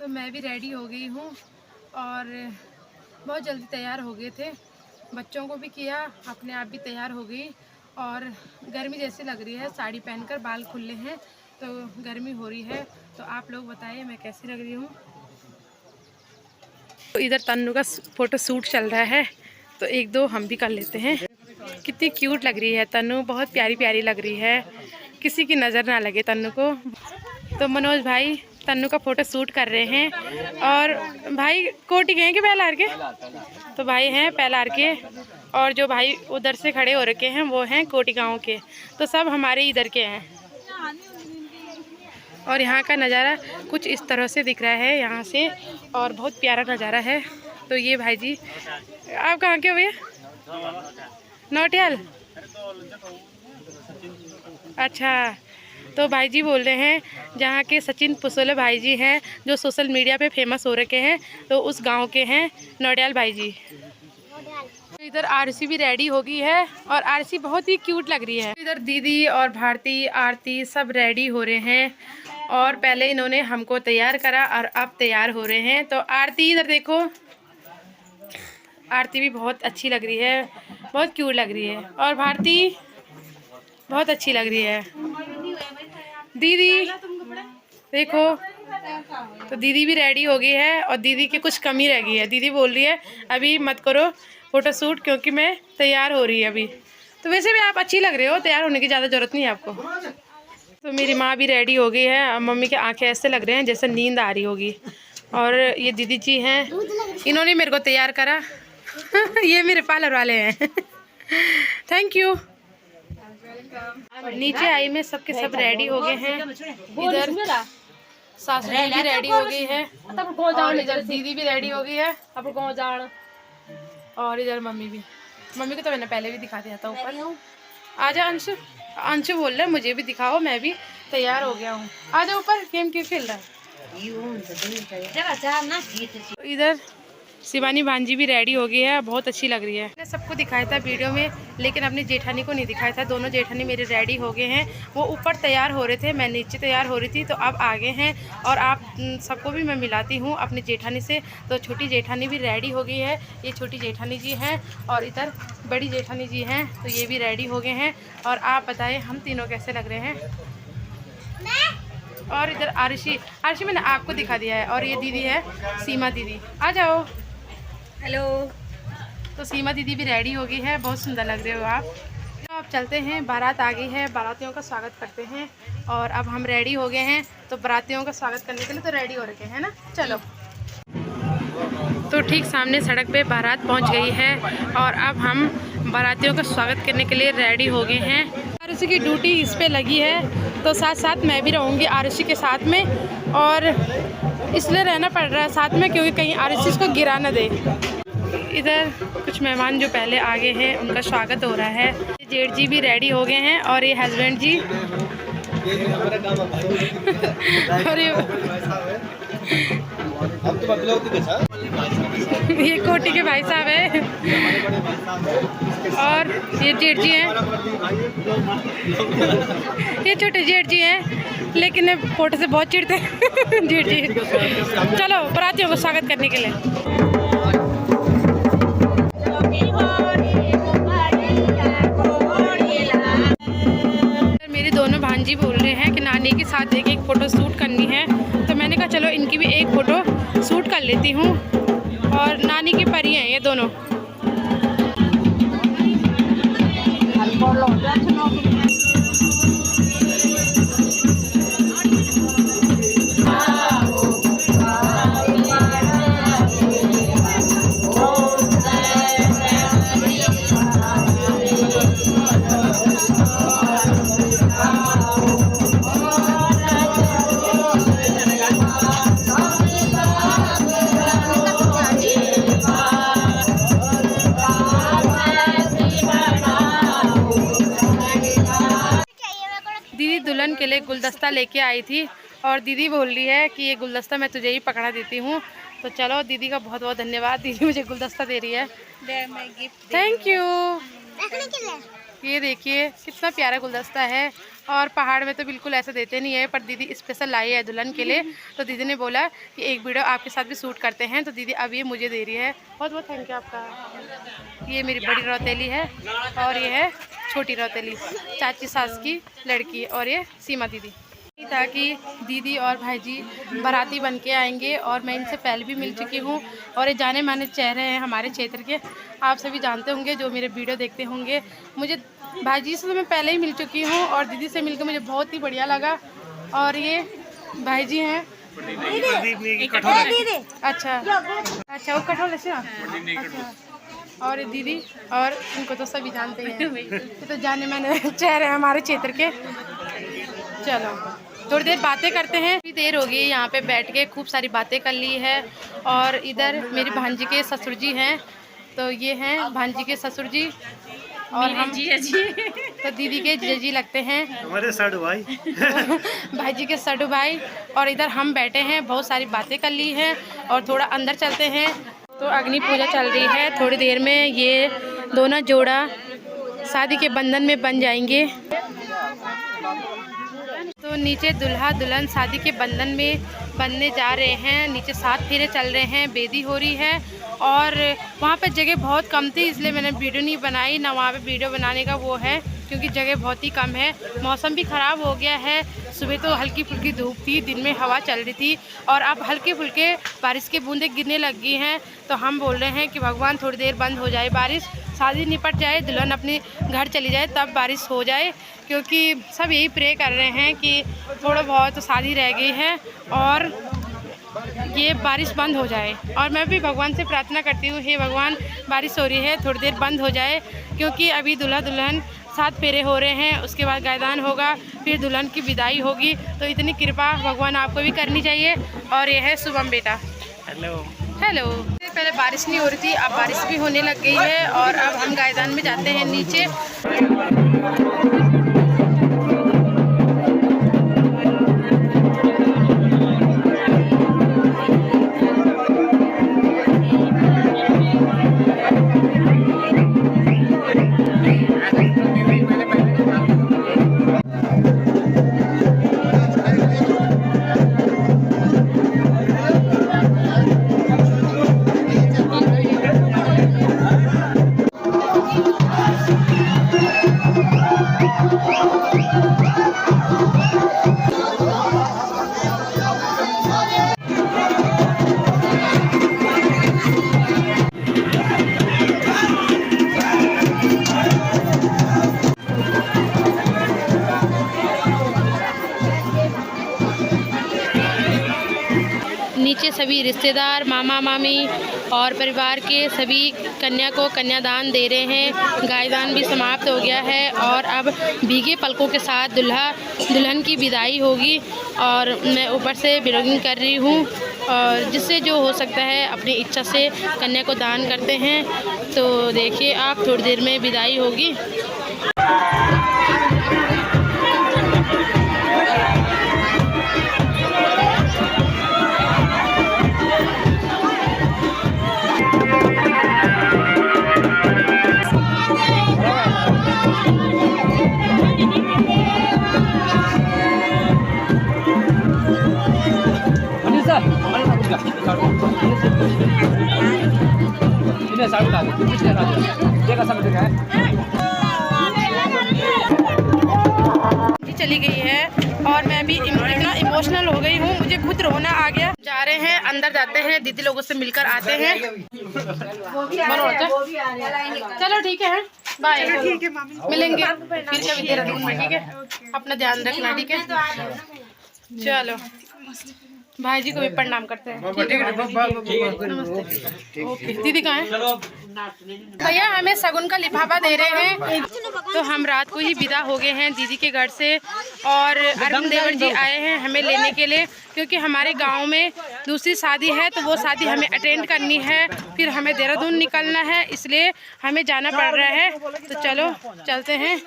तो मैं भी रेडी हो गई हूँ और बहुत जल्दी तैयार हो गए थे। बच्चों को भी किया, अपने आप भी तैयार हो गई। और गर्मी जैसी लग रही है, साड़ी पहनकर बाल खुले हैं तो गर्मी हो रही है। तो आप लोग बताइए मैं कैसी लग रही हूँ। तो इधर तन्नू का फोटो शूट चल रहा है, तो एक दो हम भी कर लेते हैं। कितनी क्यूट लग रही है तन्नू, बहुत प्यारी प्यारी लग रही है, किसी की नज़र ना लगे तन्नू को। तो मनोज भाई तन्नू का फोटो शूट कर रहे हैं। और भाई कोटी गए कि पहलार के? तो भाई हैं पहलार के, और जो भाई उधर से खड़े हो रखे हैं वो हैं कोटी गांव के। तो सब हमारे इधर के हैं। और यहाँ का नज़ारा कुछ इस तरह से दिख रहा है यहाँ से, और बहुत प्यारा नज़ारा है। तो ये भाई जी, आप कहाँ के हो भैया? नौटियाल। अच्छा, तो भाई जी बोल रहे हैं जहाँ के सचिन पुसोले भाई जी हैं, जो सोशल मीडिया पे फेमस हो रखे हैं, तो उस गांव के हैं नौटियाल भाई जी। इधर आरसी भी रेडी हो गई है और आरसी बहुत ही क्यूट लग रही है। इधर दीदी और भारती आरती सब रेडी हो रहे हैं, और पहले इन्होंने हमको तैयार करा और अब तैयार हो रहे हैं। तो आरती इधर देखो, आरती भी बहुत अच्छी लग रही है, बहुत क्यूट लग रही है। और भारती बहुत अच्छी लग रही है। दीदी देखो, तो दीदी भी रेडी हो गई है, और दीदी की कुछ कमी रह गई है। दीदी बोल रही है अभी मत करो फोटो शूट, क्योंकि मैं तैयार हो रही है अभी। तो वैसे भी आप अच्छी लग रहे हो, तैयार होने की ज़्यादा ज़रूरत नहीं है आपको। तो मेरी माँ भी रेडी हो गई है, और मम्मी के आंखें ऐसे लग रहे हैं जैसे नींद आ रही होगी। और ये दीदी जी हैं, इन्होंने मेरे को तैयार करा। ये मेरे पार्लर वाले हैं। Thank you. नीचे आई में सबके सब रेडी हो गए हैं। इधर सासू जी भी रेडी हो गई है, और इधर दीदी भी रेडी हो गई है, और इधर मम्मी भी। मम्मी को तो मैंने पहले भी दिखा दिया था ऊपर। आजा अंशु, अंशु बोल रहे मुझे भी दिखाओ, मैं भी तैयार हो गया हूँ। आजा ऊपर, गेम क्यों खेल रहा है? तो इधर शिवानी भांजी भी रेडी हो गई है, बहुत अच्छी लग रही है। मैंने सबको दिखाया था वीडियो में, लेकिन अपनी जेठानी को नहीं दिखाया था। दोनों जेठानी मेरे रेडी हो गए हैं, वो ऊपर तैयार हो रहे थे, मैं नीचे तैयार हो रही थी, तो अब आगे हैं। और आप सबको भी मैं मिलाती हूँ अपनी जेठानी से। तो छोटी जेठानी भी रेडी हो गई है, ये छोटी जेठानी जी हैं, और इधर बड़ी जेठानी जी हैं, तो ये भी रेडी हो गए हैं। और आप बताएँ हम तीनों कैसे लग रहे हैं? और इधर आरुषि, आरुषि मैंने आपको दिखा दिया है। और ये दीदी है सीमा दीदी, आ जाओ। हेलो। तो सीमा दीदी भी रेडी हो गई है, बहुत सुंदर लग रहे हो आप। तो अब चलते हैं, बारात आ गई है, बारातियों का स्वागत करते हैं। और अब हम रेडी हो गए हैं, तो बारातियों का स्वागत करने के लिए तो रेडी हो रखे हैं ना, चलो। तो ठीक सामने सड़क पे बारात पहुंच गई है, और अब हम बारातियों का स्वागत करने के लिए रेडी हो गए हैं। आरुषि की ड्यूटी इस पे लगी है, तो साथ साथ मैं भी रहूँगी आरुषि के साथ में, और इसलिए रहना पड़ रहा है साथ में, क्योंकि कहीं आरुषि इसको गिरा न दे। इधर कुछ मेहमान जो पहले आगे हैं उनका स्वागत हो रहा है। जेठ जी भी रेडी हो गए हैं, और ये हस्बैंड जी, और ये कोटी के भाई साहब है, और ये जेठ जी हैं, ये छोटे जेठ जी हैं, लेकिन फोटो से बहुत चिढ़ते हैं। जेठ जी, चलो बारातियों को स्वागत करने के लिए। मेरे दोनों भांजी बोल रहे हैं कि नानी के साथ एक फ़ोटो शूट करनी है, तो मैंने कहा चलो इनकी भी एक फ़ोटो शूट कर लेती हूँ। और नानी की परी हैं ये दोनों। दुल्हन के लिए गुलदस्ता लेके आई थी, और दीदी बोल रही है कि ये गुलदस्ता मैं तुझे ही पकड़ा देती हूँ। तो चलो, दीदी का बहुत बहुत धन्यवाद, दीदी मुझे गुलदस्ता दे रही है। Thank you. ये देखिए कितना प्यारा गुलदस्ता है। और पहाड़ में तो बिल्कुल ऐसा देते नहीं है, पर दीदी स्पेशल लाई है दुल्हन के लिए। तो दीदी ने बोला कि एक वीडियो आपके साथ भी शूट करते हैं, तो दीदी अब ये मुझे दे रही है। बहुत बहुत थैंक यू आपका। ये मेरी बड़ी रौतेली है और ये है छोटी रौतेली, चाची सास की लड़की। और ये सीमा दीदी। ताकि दीदी और भाईजी बाराती बन के आएंगे, और मैं इनसे पहले भी मिल चुकी हूँ। और ये जाने माने चेहरे हैं हमारे क्षेत्र के, आप सभी जानते होंगे जो मेरे वीडियो देखते होंगे। मुझे भाईजी से तो मैं पहले ही मिल चुकी हूँ, और दीदी से मिलकर मुझे बहुत ही बढ़िया लगा। और ये भाईजी हैं। अच्छा अच्छा, वो कठोर से। अच्छा, और ये दीदी, और इनको तो सभी जानते हैं, ये तो जाने माने चेहरे हैं हमारे क्षेत्र के। चलो थोड़ी देर बातें करते हैं। काफ़ी देर हो गई यहाँ पे बैठ के, खूब सारी बातें कर ली है। और इधर मेरी भांजी के ससुर जी हैं, तो ये हैं भांजी के ससुर जी, और हम जी तो दीदी के जीजी लगते हैं, हमारे साडू भाई भाईजी के साडू भाई। और इधर हम बैठे हैं, बहुत सारी बातें कर ली हैं, और थोड़ा अंदर चलते हैं। तो अग्नि पूजा चल रही है, थोड़ी देर में ये दोनों जोड़ा शादी के बंधन में बन जाएंगे। तो नीचे दूल्हा दुल्हन शादी के बंधन में बनने जा रहे हैं। नीचे 7 फेरे चल रहे हैं, बेदी हो रही है। और वहाँ पे जगह बहुत कम थी, इसलिए मैंने वीडियो नहीं बनाई, ना वहाँ पे वीडियो बनाने का वो है, क्योंकि जगह बहुत ही कम है। मौसम भी ख़राब हो गया है। सुबह तो हल्की फुल्की धूप थी, दिन में हवा चल रही थी, और अब हल्के फुल्के बारिश के बूंदें गिरने लग गई हैं। तो हम बोल रहे हैं कि भगवान थोड़ी देर बंद हो जाए बारिश, शादी निपट जाए, दुल्हन अपने घर चली जाए, तब बारिश हो जाए। क्योंकि सब यही प्रे कर रहे हैं कि थोड़ा बहुत तो शादी रह गई है और ये बारिश बंद हो जाए। और मैं भी भगवान से प्रार्थना करती हूँ, हे भगवान बारिश हो रही है, थोड़ी देर बंद हो जाए, क्योंकि अभी दूल्हा दुल्हन 7 फेरे हो रहे हैं, उसके बाद गायदान होगा, फिर दुल्हन की विदाई होगी। तो इतनी कृपा भगवान आपको भी करनी चाहिए। और ये है शुभम बेटा। Hello hello. पहले बारिश नहीं हो रही थी, अब बारिश भी होने लग गई है। और अब हम गायदान में जाते हैं नीचे। नीचे सभी रिश्तेदार, मामा मामी और परिवार के सभी कन्या को कन्यादान दे रहे हैं। गायदान भी समाप्त हो गया है, और अब भीगे पलकों के साथ दूल्हा दुल्हन की विदाई होगी। और मैं ऊपर से ब्लॉगिंग कर रही हूँ, और जिससे जो हो सकता है अपनी इच्छा से कन्या को दान करते हैं। तो देखिए आप, थोड़ी देर में विदाई होगी। चली गई है, और मैं भी इतना इमोशनल हो गई हूँ, मुझे खुद रोना आ गया। जा रहे हैं, अंदर जाते हैं, दीदी लोगों से मिलकर आते हैं। चलो ठीक है, बाय, मिलेंगे फिर कभी देहरादून में, ठीक है। अपना ध्यान रखना, ठीक है। चलो भाई जी को भी प्रणाम करते हैं, ठीक है। नमस्ते। ओके, दीदी कहाँ है? भैया हमें शगुन का लिफाफा दे रहे हैं। तो हम रात को ही विदा हो गए हैं दीदी के घर से, और अरविंद देवर जी आए हैं हमें लेने के लिए, क्योंकि हमारे गांव में दूसरी शादी है, तो वो शादी हमें अटेंड करनी है, फिर हमें देहरादून निकलना है, इसलिए हमें जाना पड़ रहा है। तो चलो चलते हैं।